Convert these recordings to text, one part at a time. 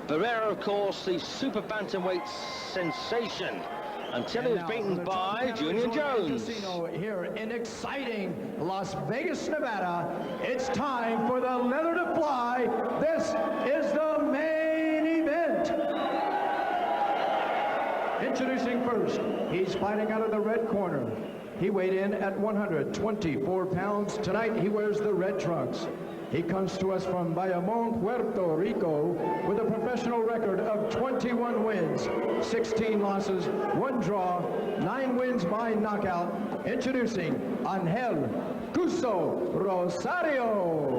Barrera, of course, the super bantamweight sensation, until he was beaten by Junior Jones. Here in exciting Las Vegas, Nevada, it's time for the leather to fly. This is the main event. Introducing first, he's fighting out of the red corner. He weighed in at 124 pounds. Tonight he wears the red trunks. He comes to us from Bayamón, Puerto Rico, with a professional record of 21 wins, 16 losses, 1 draw, 9 wins by knockout. Introducing Ángel Rosario.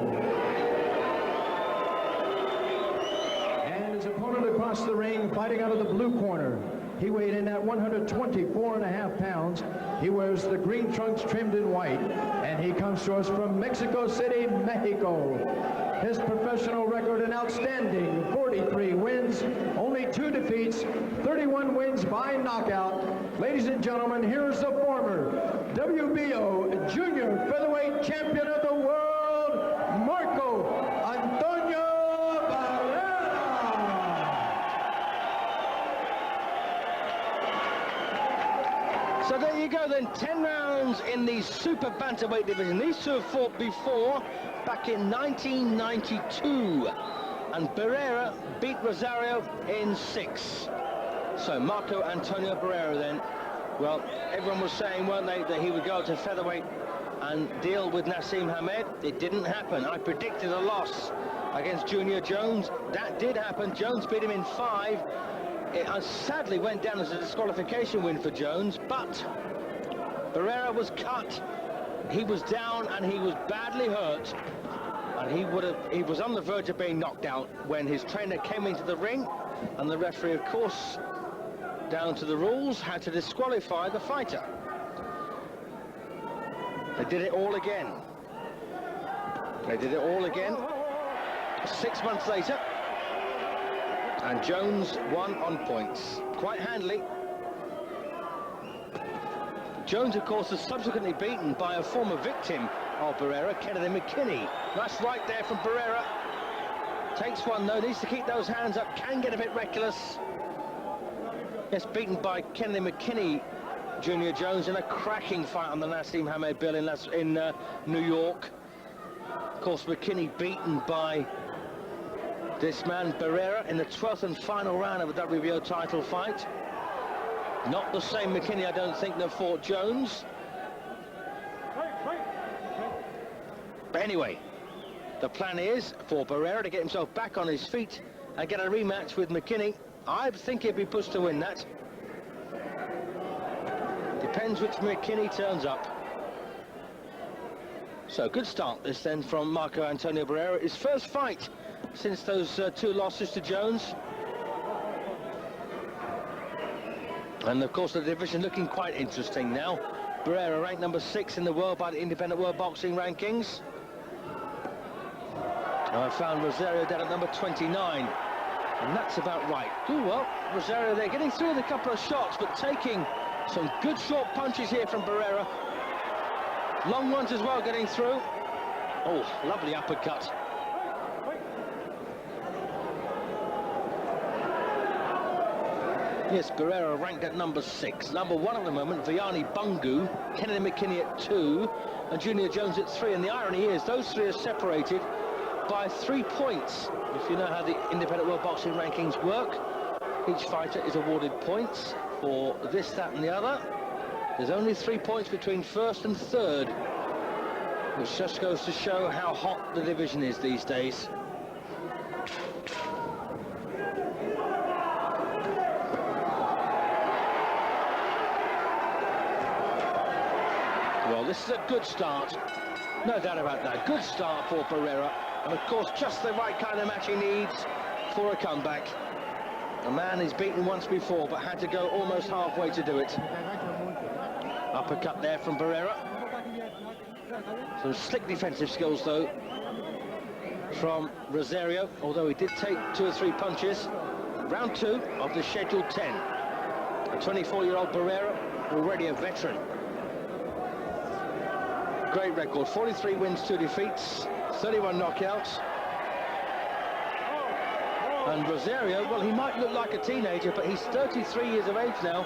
And his opponent across the ring, fighting out of the blue corner. He weighed in at 124.5 pounds. He wears the green trunks trimmed in white, and he comes to us from Mexico City, Mexico. His professional record, an outstanding 43 wins, only 2 defeats, 31 wins by knockout. Ladies and gentlemen, here's the former WBO junior featherweight champion of the world, Marco Antonio Barrera. So there you go then, 10 rounds in the super bantamweight division. These two have fought before, back in 1992. And Barrera beat Rosario in 6. So Marco Antonio Barrera then, well, everyone was saying, weren't they, that he would go to featherweight and deal with Naseem Hamed. It didn't happen. I predicted a loss against Junior Jones. That did happen. Jones beat him in 5. It sadly went down as a disqualification win for Jones, but Barrera was cut. He was down and he was badly hurt, and he was on the verge of being knocked out when his trainer came into the ring, and the referee, of course, down to the rules, had to disqualify the fighter. They did it all again. They did it all again 6 months later. And Jones won on points, quite handily. Jones, of course, was subsequently beaten by a former victim of Barrera, Kennedy McKinney. Nice right there from Barrera. Takes one, though, needs to keep those hands up, can get a bit reckless. Yes, beaten by Kennedy McKinney, Junior Jones, in a cracking fight on the Naseem Hamed bill in New York. Of course, McKinney beaten by this man Barrera in the 12th and final round of a WBO title fight. Not the same McKinney, I don't think, that fought Jones. But anyway, the plan is for Barrera to get himself back on his feet and get a rematch with McKinney. I think he'd be pushed to win that. Depends which McKinney turns up. So good start this then from Marco Antonio Barrera. His first fight since those 2 losses to Jones. And of course the division looking quite interesting now. Barrera ranked number 6 in the world by the Independent World Boxing Rankings. And I found Rosario down at number 29. And that's about right. Ooh, well, Rosario there getting through with a couple of shots, but taking some good short punches here from Barrera. Long ones as well getting through. Oh, lovely uppercut. Yes, Barrera ranked at number 6. Number 1 at the moment, Vianney Bungu, Kennedy McKinney at 2, and Junior Jones at 3. And the irony is, those 3 are separated by 3 points. If you know how the Independent World Boxing Rankings work, each fighter is awarded points for this, that, and the other. There's only 3 points between 1st and 3rd, which just goes to show how hot the division is these days. Well, this is a good start, no doubt about that. Good start for Barrera, and of course just the right kind of match he needs for a comeback. A man he's beaten once before, but had to go almost halfway to do it. Uppercut there from Barrera. Some slick defensive skills though from Rosario, although he did take 2 or 3 punches. Round 2 of the scheduled 10. A 24-year-old Barrera, already a veteran. Great record, 43 wins, 2 defeats, 31 knockouts. And Rosario, well, he might look like a teenager, but he's 33 years of age now.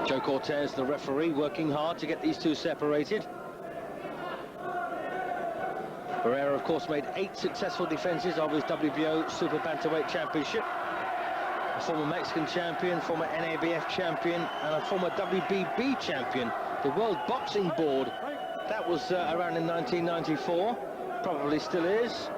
Joe Cortez, the referee, working hard to get these two separated. Barrera, of course, made 8 successful defenses of his WBO Super Bantamweight Championship. A former Mexican champion, former NABF champion, and a former WBB champion. The World Boxing Board, that was around in 1994, probably still is.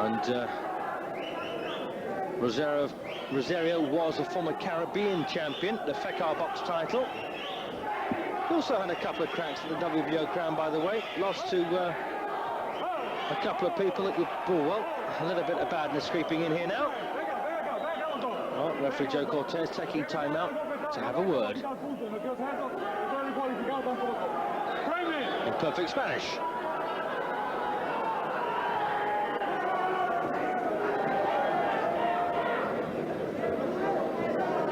And Rosario was a former Caribbean champion, the FECAR box title. He also had a couple of cracks at the WBO crown, by the way. Lost to a couple of people that would, oh, well, a little bit of badness creeping in here now. Oh, referee Joe Cortez taking time out to have a word. In perfect Spanish.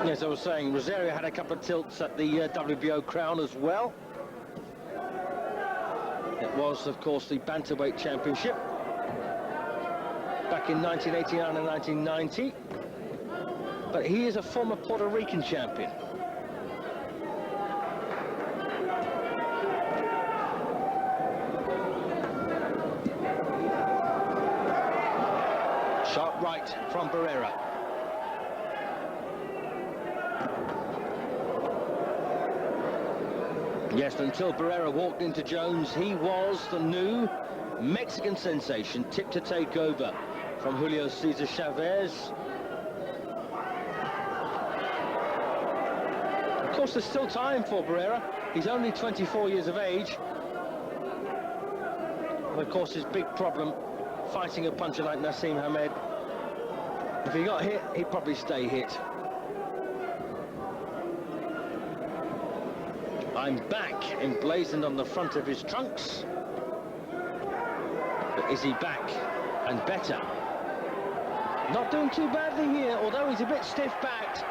As I was saying, Rosario had a couple of tilts at the WBO crown as well. It was, of course, the Bantamweight Championship back in 1989 and 1990. But he is a former Puerto Rican champion. Sharp right from Barrera. Yes, until Barrera walked into Jones, he was the new Mexican sensation, tipped to take over from Julio Cesar Chavez. Of course, there's still time for Barrera. He's only 24 years of age. And of course, his big problem, fighting a puncher like Naseem Hamed. If he got hit, he'd probably stay hit. I'm back, emblazoned on the front of his trunks. But is he back and better? Not doing too badly here, although he's a bit stiff-backed.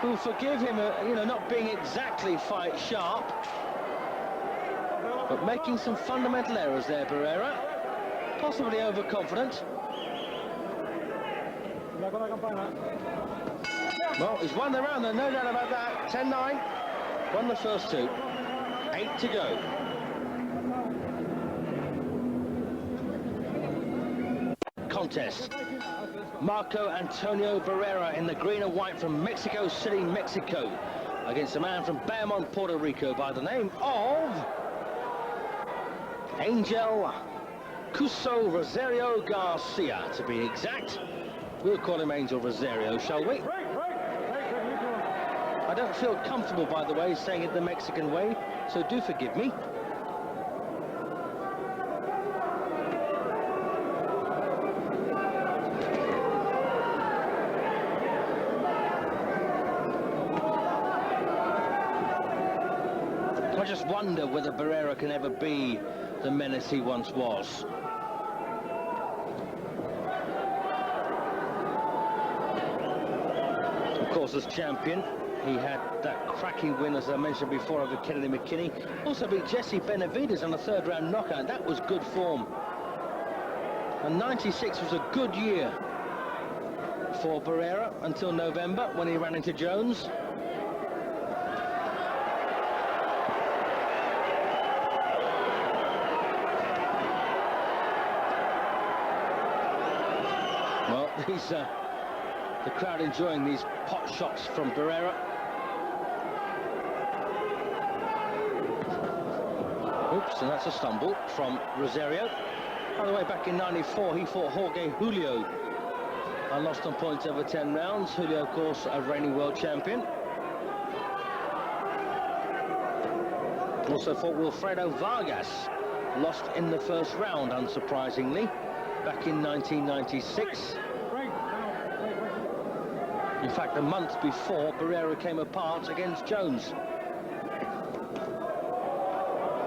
We'll forgive him, you know, not being exactly fight sharp. But making some fundamental errors there, Barrera. Possibly overconfident. Well, he's won the round, though, no doubt about that. 10-9. Won the first 2. 8 to go. Contest. Marco Antonio Barrera in the green and white from Mexico City, Mexico, against a man from Beaumont, Puerto Rico by the name of Angel Cuso Rosario Garcia, to be exact. We'll call him Angel Rosario, shall we? I don't feel comfortable, by the way, saying it the Mexican way, so do forgive me. I just wonder whether Barrera can ever be the menace he once was. Of course, as champion, he had that cracking win, as I mentioned before, over Kennedy McKinney. Also beat Jesse Benavidez on a third-round knockout. That was good form. And 96 was a good year for Barrera until November, when he ran into Jones. Well, these the crowd enjoying these pot shots from Barrera. Oops, and that's a stumble from Rosario. By the way, back in 94, he fought Jorge Julio and lost on points over 10 rounds. Julio, of course, a reigning world champion. Also fought Wilfredo Vargas, lost in the first round, unsurprisingly, back in 1996. In fact, a month before, Barrera came apart against Jones.